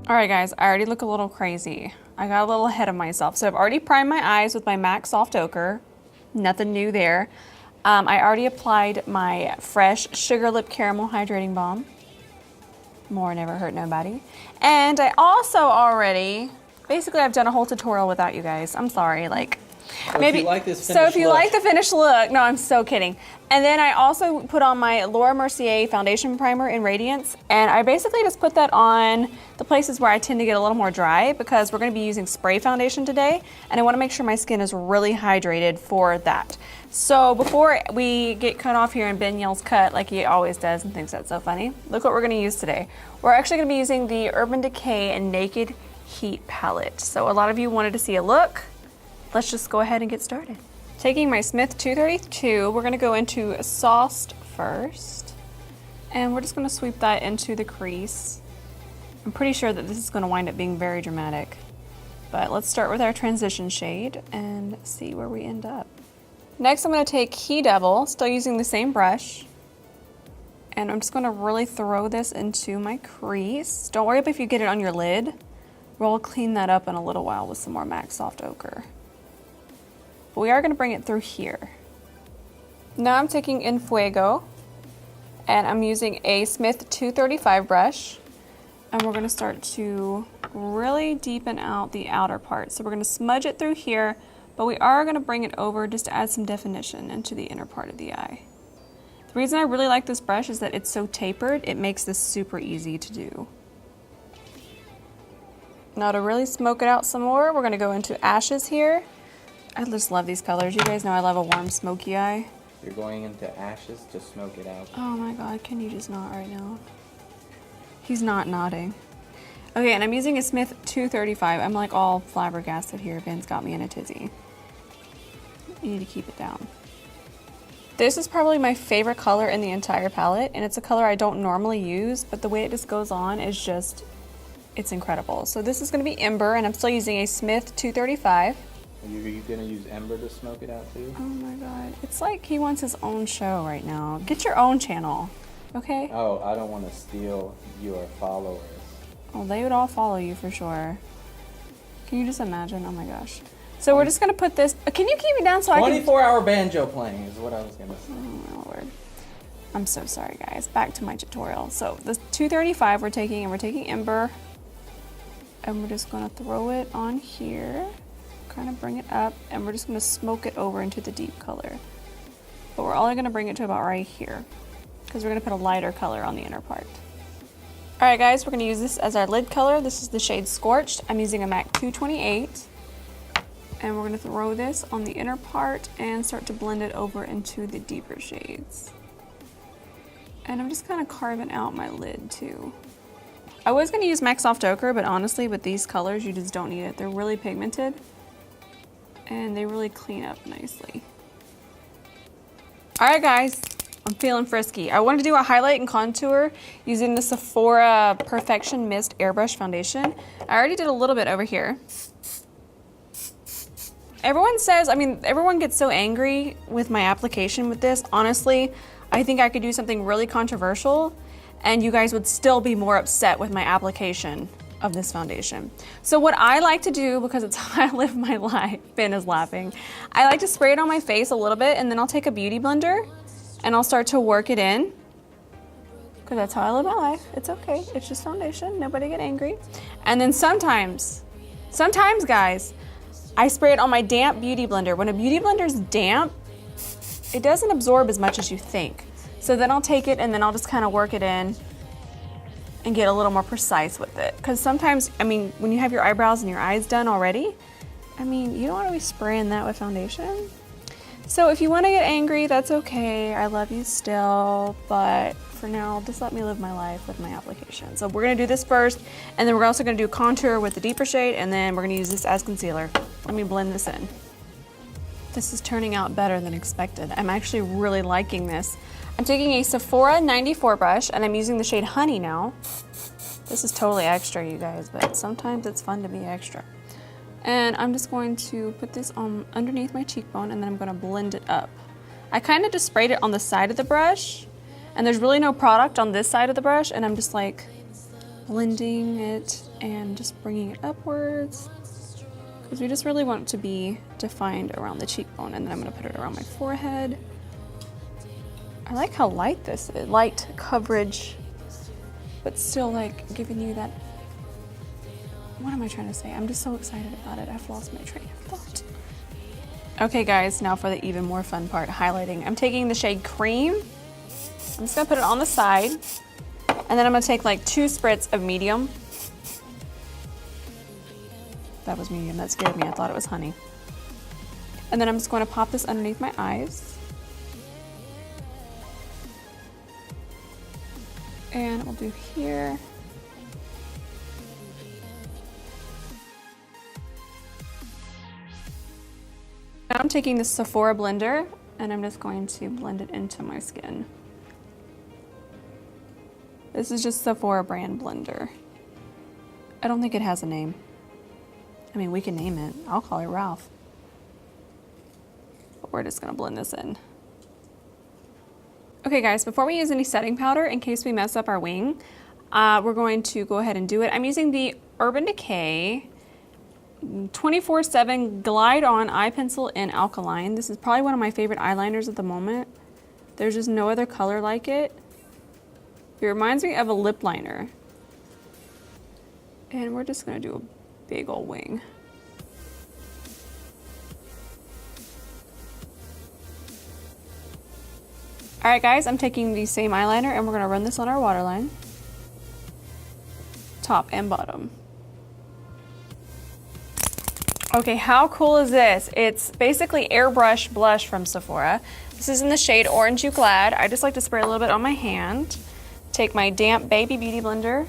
All right, guys, I already look a little crazy. I got a little ahead of myself. So I've already primed my eyes with my MAC Soft Ochre. Nothing new there. I already applied my fresh Sugar Lip Caramel Hydrating Balm. More never hurt nobody. And I also already, basically I've done a whole tutorial without you guys. I'm sorry, like, so maybe. If you like this so if you like the finished look, no, I'm so kidding. And then I also put on my Laura Mercier foundation primer in Radiance, and I basically just put that on the places where I tend to get a little more dry because we're going to be using spray foundation today, and I want to make sure my skin is really hydrated for that. So before we get cut off here and Ben yells cut like he always does and thinks that's so funny, look what we're going to use today. We're actually going to be using the Urban Decay and Naked Heat palette. So a lot of you wanted to see a look. Let's just go ahead and get started. Taking my Smith 232, we're gonna go into Sauced first. And we're just gonna sweep that into the crease. I'm pretty sure that this is gonna wind up being very dramatic. But let's start with our transition shade and see where we end up. Next, I'm gonna take He Devil, still using the same brush. And I'm just gonna really throw this into my crease. Don't worry if you get it on your lid. We'll clean that up in a little while with some more MAC Soft Ochre. But we are going to bring it through here. Now I'm taking In Fuego, and I'm using a Smith 235 brush, and we're going to start to really deepen out the outer part. So we're going to smudge it through here, but we are going to bring it over just to add some definition into the inner part of the eye. The reason I really like this brush is that it's so tapered, it makes this super easy to do. Now to really smoke it out some more, we're going to go into Ashes here. I just love these colors. You guys know I love a warm, smoky eye. You're going into Ashes to smoke it out. Oh my God, can you just not right now? He's not nodding. Okay, and I'm using a Smith 235. I'm like all flabbergasted here. Ben's got me in a tizzy. You need to keep it down. This is probably my favorite color in the entire palette, and it's a color I don't normally use, but the way it just goes on is just, it's incredible. So this is gonna be Ember, and I'm still using a Smith 235. Are you gonna use Ember to smoke it out too? Oh my God, it's like he wants his own show right now. Get your own channel, okay? Oh, I don't want to steal your followers. Oh, they would all follow you for sure. Can you just imagine? Oh my gosh. So we're just gonna put this, can you keep me down so I can— 24-hour banjo playing is what I was gonna say. Oh my Lord. I'm so sorry guys, back to my tutorial. So the 235 we're taking Ember, and we're just gonna throw it on here. Kind of bring it up, and we're just going to smoke it over into the deep color. But we're only going to bring it to about right here because we're going to put a lighter color on the inner part. All right guys, we're going to use this as our lid color. This is the shade Scorched. I'm using a MAC 228, and we're going to throw this on the inner part and start to blend it over into the deeper shades. And I'm just kind of carving out my lid too. I was going to use MAC Soft Ochre, but honestly with these colors you just don't need it. They're really pigmented, and they really clean up nicely. All right guys, I'm feeling frisky. I wanted to do a highlight and contour using the Sephora Perfection Mist Airbrush Foundation. I already did a little bit over here. Everyone says, I mean, everyone gets so angry with my application with this. Honestly, I think I could do something really controversial and you guys would still be more upset with my application of this foundation. So what I like to do, because it's how I live my life, Ben is laughing, I like to spray it on my face a little bit, and then I'll take a beauty blender and I'll start to work it in, because that's how I live my life. It's okay, it's just foundation, nobody get angry. And then sometimes guys, I spray it on my damp beauty blender. When a beauty blender is damp, it doesn't absorb as much as you think. So then I'll take it and then I'll just kind of work it in and get a little more precise with it. Because sometimes, I mean, when you have your eyebrows and your eyes done already, I mean, you don't want to be spraying that with foundation. So if you want to get angry, that's okay. I love you still, but for now, just let me live my life with my application. So we're gonna do this first, and then we're also gonna do contour with the deeper shade, and then we're gonna use this as concealer. Let me blend this in. This is turning out better than expected. I'm actually really liking this. I'm taking a Sephora 94 brush, and I'm using the shade Honey now. This is totally extra, you guys, but sometimes it's fun to be extra. And I'm just going to put this on underneath my cheekbone, and then I'm gonna blend it up. I kind of just sprayed it on the side of the brush, and there's really no product on this side of the brush, and I'm just like blending it and just bringing it upwards, because we just really want it to be defined around the cheekbone, and then I'm going to put it around my forehead. I like how light this is, light coverage, but still like giving you that, what am I trying to say? I'm just so excited about it. I've lost my train of thought. Okay guys, now for the even more fun part, highlighting. I'm taking the shade Cream. I'm just gonna put it on the side, and then I'm gonna take like 2 spritz of medium. That was medium, that scared me, I thought it was honey. And then I'm just going to pop this underneath my eyes. And we'll do here. Now I'm taking the Sephora blender, and I'm just going to blend it into my skin. This is just Sephora brand blender. I don't think it has a name. I mean, we can name it. I'll call it Ralph. But we're just gonna blend this in. Okay guys, before we use any setting powder, in case we mess up our wing, we're going to go ahead and do it. I'm using the Urban Decay 24/7 Glide On Eye Pencil in Alkaline. This is probably one of my favorite eyeliners at the moment. There's just no other color like it. It reminds me of a lip liner. And we're just gonna do a big old wing. All right guys, I'm taking the same eyeliner and we're gonna run this on our waterline. Top and bottom. Okay, how cool is this? It's basically airbrush blush from Sephora. This is in the shade Orange You Glad. I just like to spray a little bit on my hand. Take my damp baby beauty blender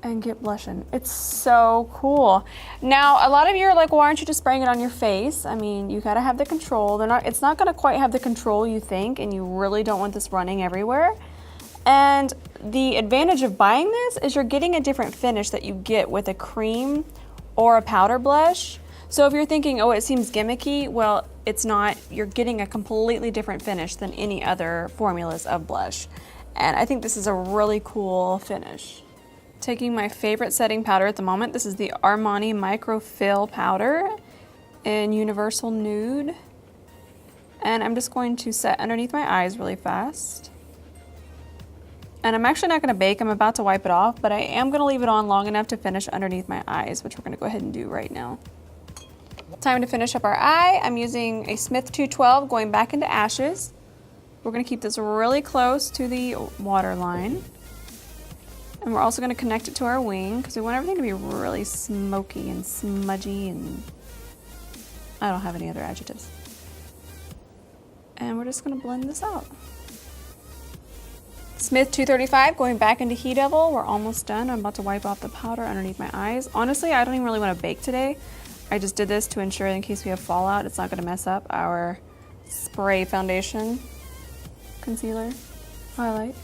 and get blushing. It's so cool. Now, a lot of you are like, why aren't you just spraying it on your face? I mean, you gotta have the control. It's not gonna quite have the control you think, and you really don't want this running everywhere. And the advantage of buying this is you're getting a different finish that you get with a cream or a powder blush. So if you're thinking, oh, it seems gimmicky, well, it's not. You're getting a completely different finish than any other formulas of blush. And I think this is a really cool finish. Taking my favorite setting powder at the moment, this is the Armani Micro Fill Powder in Universal Nude. And I'm just going to set underneath my eyes really fast. And I'm actually not gonna bake, I'm about to wipe it off, but I am gonna leave it on long enough to finish underneath my eyes, which we're gonna go ahead and do right now. Time to finish up our eye. I'm using a Smith 212 going back into Ashes. We're gonna keep this really close to the waterline. And we're also gonna connect it to our wing because we want everything to be really smoky and smudgy, and I don't have any other adjectives. And we're just gonna blend this out. Smith 235 going back into He Devil. We're almost done. I'm about to wipe off the powder underneath my eyes. Honestly, I don't even really want to bake today. I just did this to ensure in case we have fallout, it's not gonna mess up our spray foundation, concealer, highlight,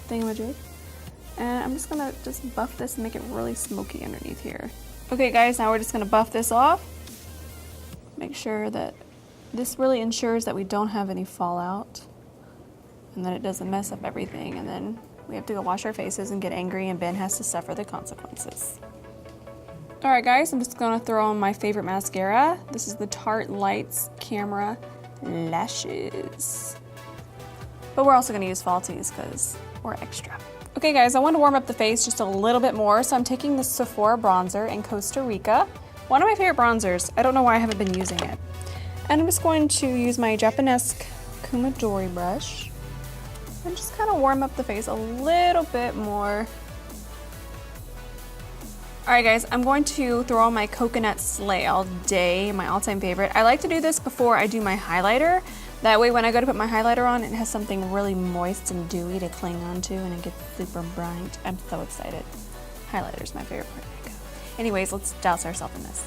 thingamajig. And I'm just gonna buff this and make it really smoky underneath here. Okay guys, now we're just gonna buff this off. Make sure that this really ensures that we don't have any fallout and that it doesn't mess up everything. And then we have to go wash our faces and get angry, and Ben has to suffer the consequences. All right guys, I'm just gonna throw on my favorite mascara. This is the Tarte Lights Camera Lashes. But we're also gonna use Falties because we're extra. Okay guys, I want to warm up the face just a little bit more, so I'm taking the Sephora bronzer in Costa Rica. One of my favorite bronzers. I don't know why I haven't been using it. And I'm just going to use my Japanesque Kumadori brush and just kind of warm up the face a little bit more. All right guys, I'm going to throw on my Coconut Slay All Day, my all-time favorite. I like to do this before I do my highlighter. That way when I go to put my highlighter on, it has something really moist and dewy to cling onto, and it gets super bright. I'm so excited. Highlighter's my favorite part of makeup. Anyways, let's douse ourselves in this.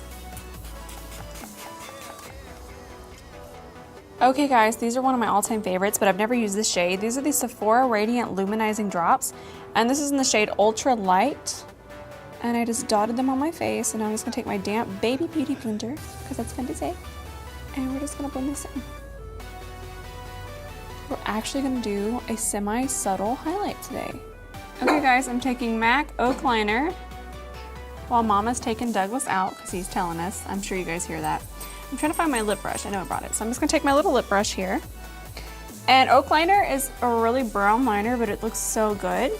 Okay guys, these are one of my all-time favorites, but I've never used this shade. These are the Sephora Radiant Luminizing Drops, and this is in the shade Ultra Light. And I just dotted them on my face, and now I'm just gonna take my damp baby beauty blender, because that's fun to say, and we're just gonna blend this in. We're actually gonna do a semi-subtle highlight today. Okay guys, I'm taking MAC Oak Liner while Mama's taking Douglas out because he's telling us. I'm sure you guys hear that. I'm trying to find my lip brush. I know I brought it. So I'm just gonna take my little lip brush here. And Oak Liner is a really brown liner, but it looks so good.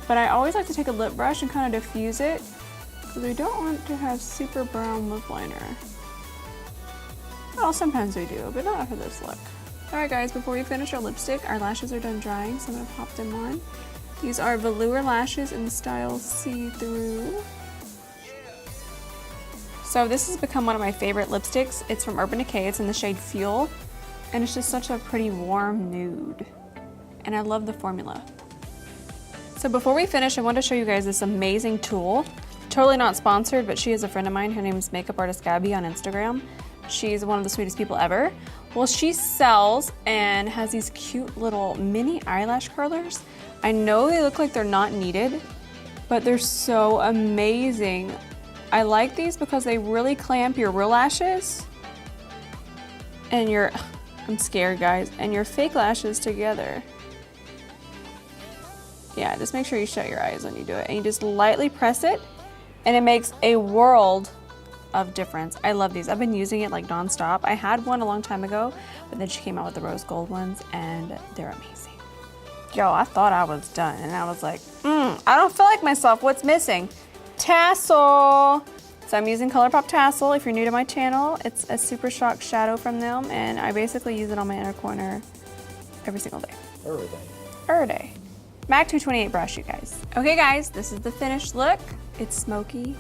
But I always like to take a lip brush and kind of diffuse it because we don't want to have super brown lip liner. Well, sometimes we do, but not for this look. All right guys, before we finish our lipstick, our lashes are done drying, so I'm gonna pop them on. These are velour lashes in the style See Through. So this has become one of my favorite lipsticks. It's from Urban Decay, it's in the shade Fuel, and it's just such a pretty warm nude. And I love the formula. So before we finish, I want to show you guys this amazing tool. Totally not sponsored, but she is a friend of mine. Her name is Makeup Artist Gabby on Instagram. She's one of the sweetest people ever. Well, she sells and has these cute little mini eyelash curlers. I know they look like they're not needed, but they're so amazing. I like these because they really clamp your real lashes and your, I'm scared guys, and your fake lashes together. Yeah, just make sure you shut your eyes when you do it. And you just lightly press it and it makes a world of difference. I love these. I've been using it like nonstop. I had one a long time ago, but then she came out with the rose gold ones and they're amazing. Yo, I thought I was done and I was like, I don't feel like myself. What's missing? Tassel. So I'm using ColourPop Tassel. If you're new to my channel, it's a Super Shock shadow from them and I basically use it on my inner corner every single day. Every day. MAC 228 brush, you guys. Okay guys, this is the finished look. It's smoky.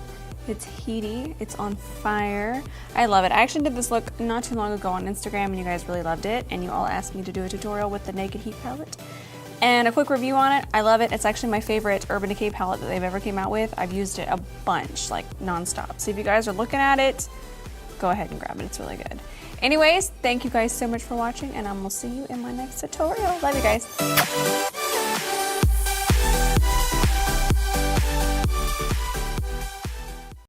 It's heaty, it's on fire. I love it. I actually did this look not too long ago on Instagram and you guys really loved it and you all asked me to do a tutorial with the Naked Heat palette. And a quick review on it, I love it. It's actually my favorite Urban Decay palette that they've ever came out with. I've used it a bunch, like nonstop. So if you guys are looking at it, go ahead and grab it, it's really good. Anyways, thank you guys so much for watching and I will see you in my next tutorial. Love you guys.